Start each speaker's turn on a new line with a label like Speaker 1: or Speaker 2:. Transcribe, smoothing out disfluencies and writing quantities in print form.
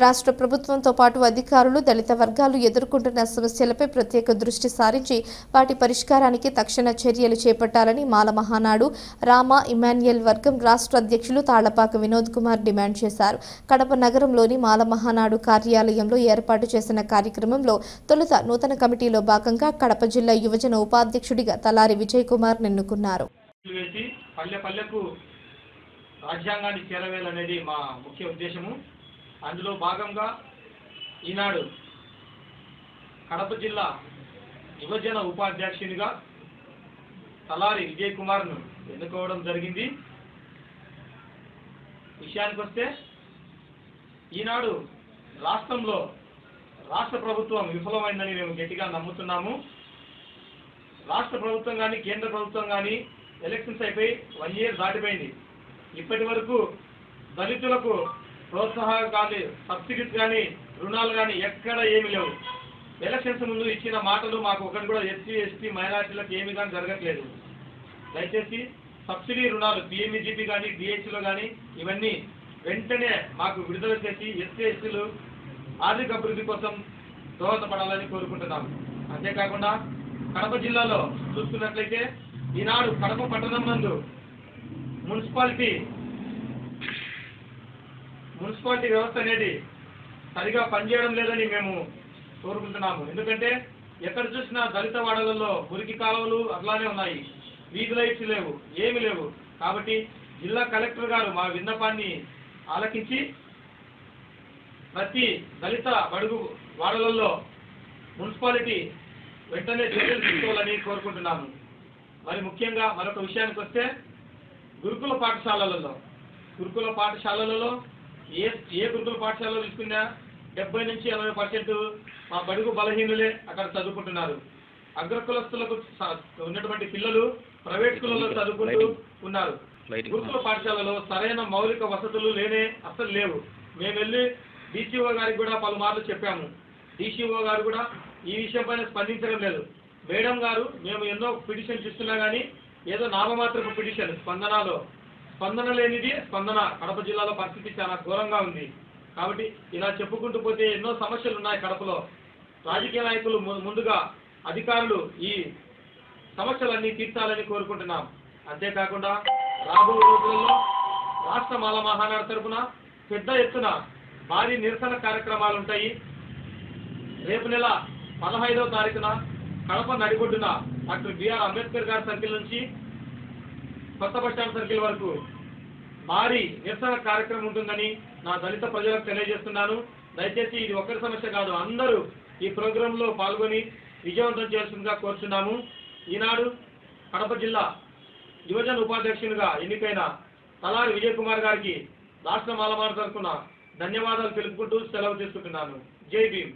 Speaker 1: రాష్ట్ర ప్రభుత్వంతో పాటు అధికారులు దళిత వర్గాలు ఎదుర్కొంటున్న సమస్యలపై ప్రత్యేక దృష్టి సారించి వాటి పరిష్కారానికి తక్షణ చర్యలు చేపట్టాలని మాల మహానాడు రామ ఇమాన్యుయల్ వర్గం రాష్ట్ర అధ్యక్షులు తాళ్లపాక వినోద్ కుమార్ డిమాండ్ చేశారు. కడప నగరంలోని మాల మహానాడు కార్యాలయంలో ఏర్పాటు చేసిన కార్యక్రమంలో తొలుత నూతన కమిటీలో భాగంగా కడప జిల్లా యువజన ఉపాధ్యక్షుడిగా తలారి విజయ్ కుమార్ ఎన్నుకున్నారు.
Speaker 2: రాజ్యాంగాన్ని చేరవేయాలనేది మా ముఖ్య ఉద్దేశము. అందులో భాగంగా ఈనాడు కడప జిల్లా యువజన ఉపాధ్యక్షునిగా తలారి విజయ్ కుమార్ను ఎన్నుకోవడం జరిగింది. విషయానికి వస్తే ఈనాడు రాష్ట్రంలో రాష్ట్ర ప్రభుత్వం విఫలమైందని మేము గట్టిగా నమ్ముతున్నాము. రాష్ట్ర ప్రభుత్వం కానీ కేంద్ర ప్రభుత్వం కానీ ఎలక్షన్స్ అయిపోయి 1 year దాటిపోయింది. ఇప్పటి వరకు దళితులకు ప్రోత్సాహకాలు సబ్సిడీస్ కానీ రుణాలు కానీ ఎక్కడ ఏమి లేవు. ఎలక్షన్స్ ముందు ఇచ్చిన మాటలు మాకు ఒకటి కూడా ఎస్సీ ఎస్టీ మైనారిటీలకు ఏమి కానీ జరగట్లేదు. దయచేసి సబ్సిడీ రుణాలు పిఎంఈజీపీ కానీ డిహెచ్లో కానీ ఇవన్నీ వెంటనే మాకు విడుదల చేసి ఎస్సీ ఎస్టీలు ఆర్థిక అభివృద్ధి కోసం దోహదపడాలని కోరుకుంటున్నాము. అంతేకాకుండా కడప జిల్లాలో చూసుకున్నట్లయితే ఈనాడు కడప పట్టణం నందు మున్సిపాలిటీ వ్యవస్థ అనేది సరిగా పనిచేయడం లేదని మేము కోరుకుంటున్నాము. ఎందుకంటే ఎక్కడ చూసినా దళిత వాడలలో మురికి కాలువలు అట్లానే ఉన్నాయి, వీధి లైట్స్ లేవు, ఏమి లేవు. కాబట్టి జిల్లా కలెక్టర్ గారు మా విన్నపాన్ని ఆలకించి ప్రతి దళిత బడుగు వాడలలో మున్సిపాలిటీ వెంటనే చర్యలు తీసుకోవాలని కోరుకుంటున్నాము. మరి ముఖ్యంగా మరొక విషయానికి వస్తే గురుకుల పాఠశాలలలో ఏ గురుకుల పాఠశాలలో తీసుకున్నా 70 నుంచి 80% మా బడుగు బలహీనులే అక్కడ చదువుకుంటున్నారు. అగ్రకులస్తులకు ఉన్నటువంటి పిల్లలు ప్రైవేట్ స్కూళ్ళలో చదువుకుంటూ ఉన్నారు. గురుకుల పాఠశాలలో సరైన మౌలిక వసతులు అసలు లేవు. మేము వెళ్ళి డీసీఓ గారికి కూడా పలుమార్లు చెప్పాము. డీసీఓ గారు కూడా ఈ విషయం పైన స్పందించడం లేదు. మేడం గారు మేము ఎన్నో పిటిషన్స్ ఇస్తున్నా కానీ ఏదో నామమాత్రపు పిటిషన్ స్పందన లేనిది స్పందన. కడప జిల్లాలో పరిస్థితి చాలా ఘోరంగా ఉంది. కాబట్టి ఇలా చెప్పుకుంటూ పోతే ఎన్నో సమస్యలు ఉన్నాయి కడపలో. రాజకీయ నాయకులు ముందుగా అధికారులు ఈ సమస్యలన్నీ తీర్చాలని కోరుకుంటున్నాం. అంతేకాకుండా రాబోయే రోజుల్లో రాష్ట్ర మాల మహానాడు తరఫున పెద్ద ఎత్తున భారీ నిరసన కార్యక్రమాలు ఉంటాయి. రేపు నెల 15వ తారీఖున కడప నడిబొడ్డున డాక్టర్ బిఆర్ అంబేద్కర్ గారి సర్కిల్ నుంచి కొత్త బస్టాండ్ సర్కిల్ వరకు భారీ నిరసన కార్యక్రమం ఉంటుందని నా దళిత ప్రజలకు తెలియజేస్తున్నాను. దయచేసి ఇది ఒక్కరి సమస్య కాదు, అందరూ ఈ ప్రోగ్రాంలో పాల్గొని విజయవంతం చేయాల్సిందిగా కోరుచున్నాము. ఈనాడు కడప జిల్లా యువజన ఉపాధ్యక్షునిగా ఎన్నికైన తలారి విజయ్ కుమార్ గారికి రాష్ట్ర మాల మహానాడు తరఫున ధన్యవాదాలు తెలుపుకుంటూ సెలవు తీసుకుంటున్నాను. జై భీమ్.